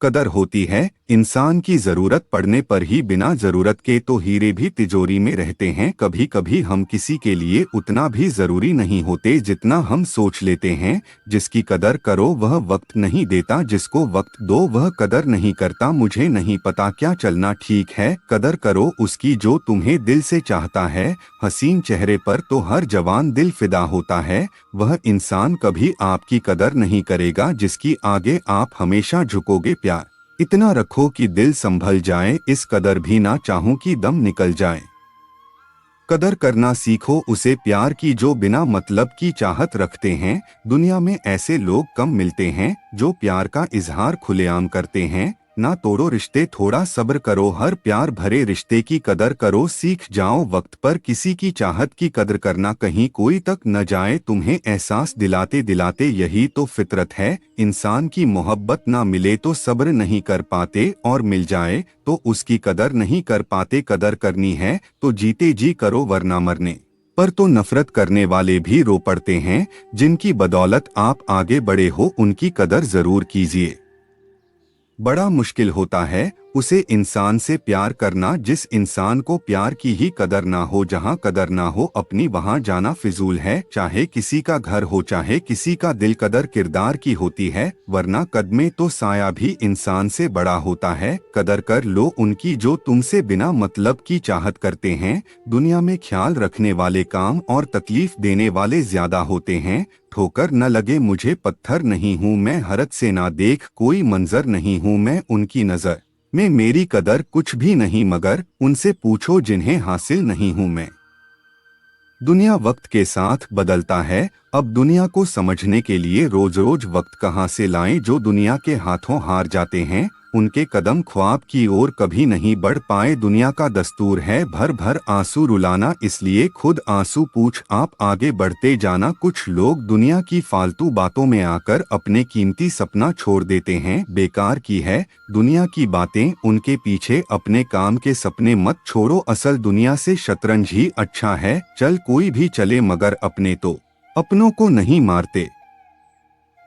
कदर होती है इंसान की जरूरत पड़ने पर ही। बिना जरूरत के तो हीरे भी तिजोरी में रहते हैं। कभी कभी हम किसी के लिए उतना भी जरूरी नहीं होते जितना हम सोच लेते हैं। जिसकी कदर करो वह वक्त नहीं देता, जिसको वक्त दो वह कदर नहीं करता। मुझे नहीं पता क्या चलना ठीक है, कदर करो उसकी जो तुम्हें दिल से चाहता है। हसीन चेहरे पर तो हर जवान दिल फिदा होता है। वह इंसान कभी आपकी कदर नहीं करेगा जिसकी आगे आप हमेशा झुकोगे। प्यार इतना रखो कि दिल संभल जाए, इस कदर भी ना चाहूं कि दम निकल जाए। कदर करना सीखो उसे प्यार की जो बिना मतलब की चाहत रखते हैं। दुनिया में ऐसे लोग कम मिलते हैं जो प्यार का इजहार खुलेआम करते हैं। ना तोड़ो रिश्ते, थोड़ा सब्र करो, हर प्यार भरे रिश्ते की कदर करो। सीख जाओ वक्त पर किसी की चाहत की कदर करना, कहीं कोई तक न जाए तुम्हें एहसास दिलाते दिलाते। यही तो फितरत है, इंसान की मोहब्बत ना मिले तो सब्र नहीं कर पाते, और मिल जाए तो उसकी कदर नहीं कर पाते। कदर करनी है तो जीते जी करो वरना मरने पर तो नफरत करने वाले भी रो पड़ते हैं। जिनकी बदौलत आप आगे बढ़े हो उनकी कदर जरूर कीजिए। बड़ा मुश्किल होता है उसे इंसान से प्यार करना जिस इंसान को प्यार की ही कदर ना हो। जहाँ कदर ना हो अपनी वहाँ जाना फिजूल है। चाहे किसी का घर हो चाहे किसी का दिल, कदर किरदार की होती है, वरना कदमे तो साया भी इंसान से बड़ा होता है। कदर कर लो उनकी जो तुमसे बिना मतलब की चाहत करते हैं। दुनिया में ख्याल रखने वाले काम और तकलीफ देने वाले ज्यादा होते हैं। ठोकर न लगे मुझे पत्थर नहीं हूँ मैं, हरत से ना देख कोई मंजर नहीं हूँ मैं। उनकी नजर में मेरी कदर कुछ भी नहीं मगर उनसे पूछो जिन्हें हासिल नहीं हूँ मैं। दुनिया वक्त के साथ बदलता है, अब दुनिया को समझने के लिए रोज रोज वक्त कहाँ से लाएं। जो दुनिया के हाथों हार जाते हैं उनके कदम ख्वाब की ओर कभी नहीं बढ़ पाए। दुनिया का दस्तूर है भर भर आंसू रुलाना, इसलिए खुद आंसू पूछ आप आगे बढ़ते जाना। कुछ लोग दुनिया की फालतू बातों में आकर अपने कीमती सपना छोड़ देते हैं। बेकार की है दुनिया की बातें, उनके पीछे अपने काम के सपने मत छोड़ो। असल दुनिया से शतरंज ही अच्छा है। चल कोई भी चले मगर अपने तो अपनों को नहीं मारते।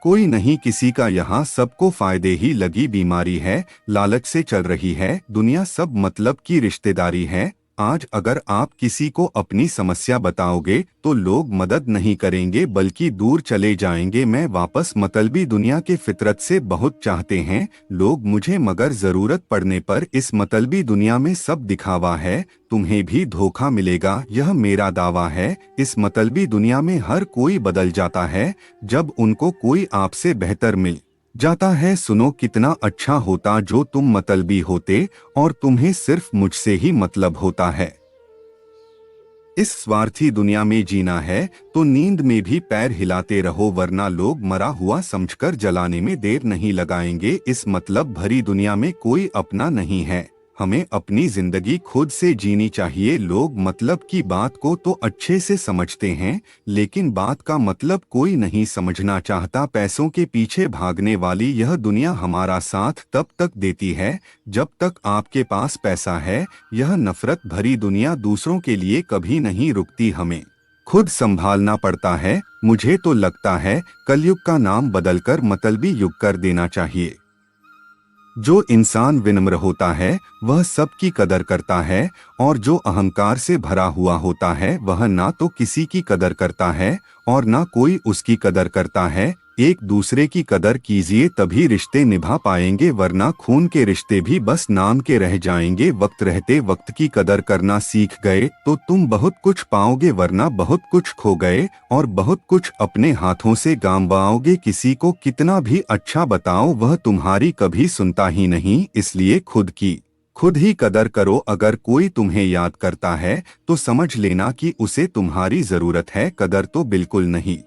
कोई नहीं किसी का यहाँ, सबको फायदे ही लगी बीमारी है। लालच से चल रही है दुनिया, सब मतलब की रिश्तेदारी है। आज अगर आप किसी को अपनी समस्या बताओगे तो लोग मदद नहीं करेंगे बल्कि दूर चले जाएंगे। मैं वापस मतलबी दुनिया के फितरत से बहुत चाहते हैं लोग मुझे, मगर जरूरत पड़ने पर इस मतलबी दुनिया में सब दिखावा है। तुम्हें भी धोखा मिलेगा यह मेरा दावा है। इस मतलबी दुनिया में हर कोई बदल जाता है जब उनको कोई आपसे बेहतर मिल जाता है। सुनो कितना अच्छा होता जो तुम मतलबी होते और तुम्हें सिर्फ मुझसे ही मतलब होता है। इस स्वार्थी दुनिया में जीना है तो नींद में भी पैर हिलाते रहो, वरना लोग मरा हुआ समझकर जलाने में देर नहीं लगाएंगे। इस मतलब भरी दुनिया में कोई अपना नहीं है, हमें अपनी जिंदगी खुद से जीनी चाहिए। लोग मतलब की बात को तो अच्छे से समझते हैं लेकिन बात का मतलब कोई नहीं समझना चाहता। पैसों के पीछे भागने वाली यह दुनिया हमारा साथ तब तक देती है जब तक आपके पास पैसा है। यह नफरत भरी दुनिया दूसरों के लिए कभी नहीं रुकती, हमें खुद संभालना पड़ता है। मुझे तो लगता है कलयुग का नाम बदलकर मतलबी युग कर देना चाहिए। जो इंसान विनम्र होता है वह सबकी कदर करता है, और जो अहंकार से भरा हुआ होता है वह ना तो किसी की कदर करता है और ना कोई उसकी कदर करता है। एक दूसरे की कदर कीजिए तभी रिश्ते निभा पाएंगे, वरना खून के रिश्ते भी बस नाम के रह जाएंगे। वक्त रहते वक्त की कदर करना सीख गए तो तुम बहुत कुछ पाओगे, वरना बहुत कुछ खो गए और बहुत कुछ अपने हाथों से गंवाओगे। किसी को कितना भी अच्छा बताओ वह तुम्हारी कभी सुनता ही नहीं, इसलिए खुद ही कदर करो। अगर कोई तुम्हें याद करता है तो समझ लेना कि उसे तुम्हारी जरूरत है, कदर तो बिल्कुल नहीं।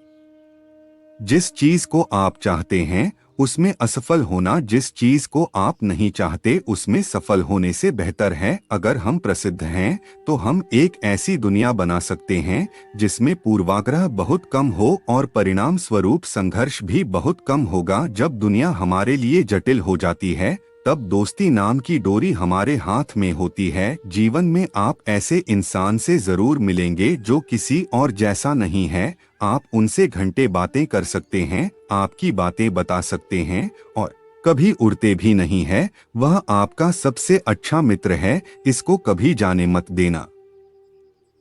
जिस चीज को आप चाहते हैं उसमें असफल होना जिस चीज को आप नहीं चाहते उसमें सफल होने से बेहतर है। अगर हम प्रसिद्ध हैं तो हम एक ऐसी दुनिया बना सकते हैं जिसमें पूर्वाग्रह बहुत कम हो और परिणाम स्वरूप संघर्ष भी बहुत कम होगा। जब दुनिया हमारे लिए जटिल हो जाती है तब दोस्ती नाम की डोरी हमारे हाथ में होती है। जीवन में आप ऐसे इंसान से जरूर मिलेंगे जो किसी और जैसा नहीं है। आप उनसे घंटे बातें कर सकते हैं, आपकी बातें बता सकते हैं और कभी उड़ते भी नहीं है। वह आपका सबसे अच्छा मित्र है, इसको कभी जाने मत देना।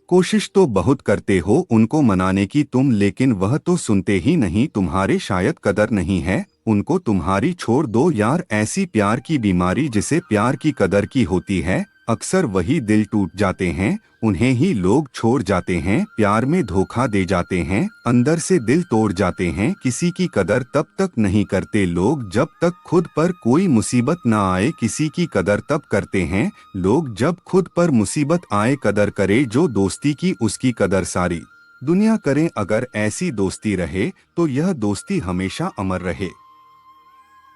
कोशिश तो बहुत करते हो उनको मनाने की तुम, लेकिन वह तो सुनते ही नहीं। तुम्हारे शायद कदर नहीं है उनको, तुम्हारी छोड़ दो यार। ऐसी प्यार की बीमारी जिसे प्यार की कदर की होती है, अक्सर वही दिल टूट जाते हैं, उन्हें ही लोग छोड़ जाते हैं, प्यार में धोखा दे जाते हैं, अंदर से दिल तोड़ जाते हैं। किसी की कदर तब तक नहीं करते लोग जब तक खुद पर कोई मुसीबत ना आए, किसी की कदर तब करते हैं लोग जब खुद पर मुसीबत आए। कदर करे जो दोस्ती की, उसकी कदर सारी दुनिया करे। अगर ऐसी दोस्ती रहे तो यह दोस्ती हमेशा अमर रहे।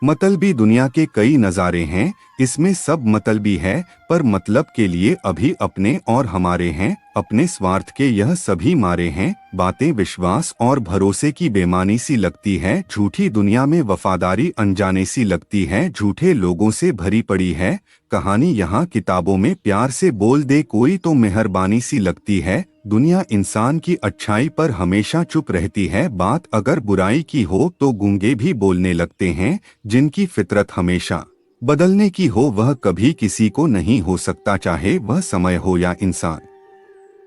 मतलबी दुनिया के कई नज़ारे हैं, इसमें सब मतलबी है, पर मतलब के लिए अभी अपने और हमारे हैं। अपने स्वार्थ के यह सभी मारे हैं। बातें विश्वास और भरोसे की बेमानी सी लगती है, झूठी दुनिया में वफादारी अनजाने सी लगती है, झूठे लोगों से भरी पड़ी है कहानी यहाँ किताबों में। प्यार से बोल दे कोई तो मेहरबानी सी लगती है। दुनिया इंसान की अच्छाई पर हमेशा चुप रहती है, बात अगर बुराई की हो तो गूंगे भी बोलने लगते हैं। जिनकी फितरत हमेशा बदलने की हो वह कभी किसी को नहीं हो सकता, चाहे वह समय हो या इंसान।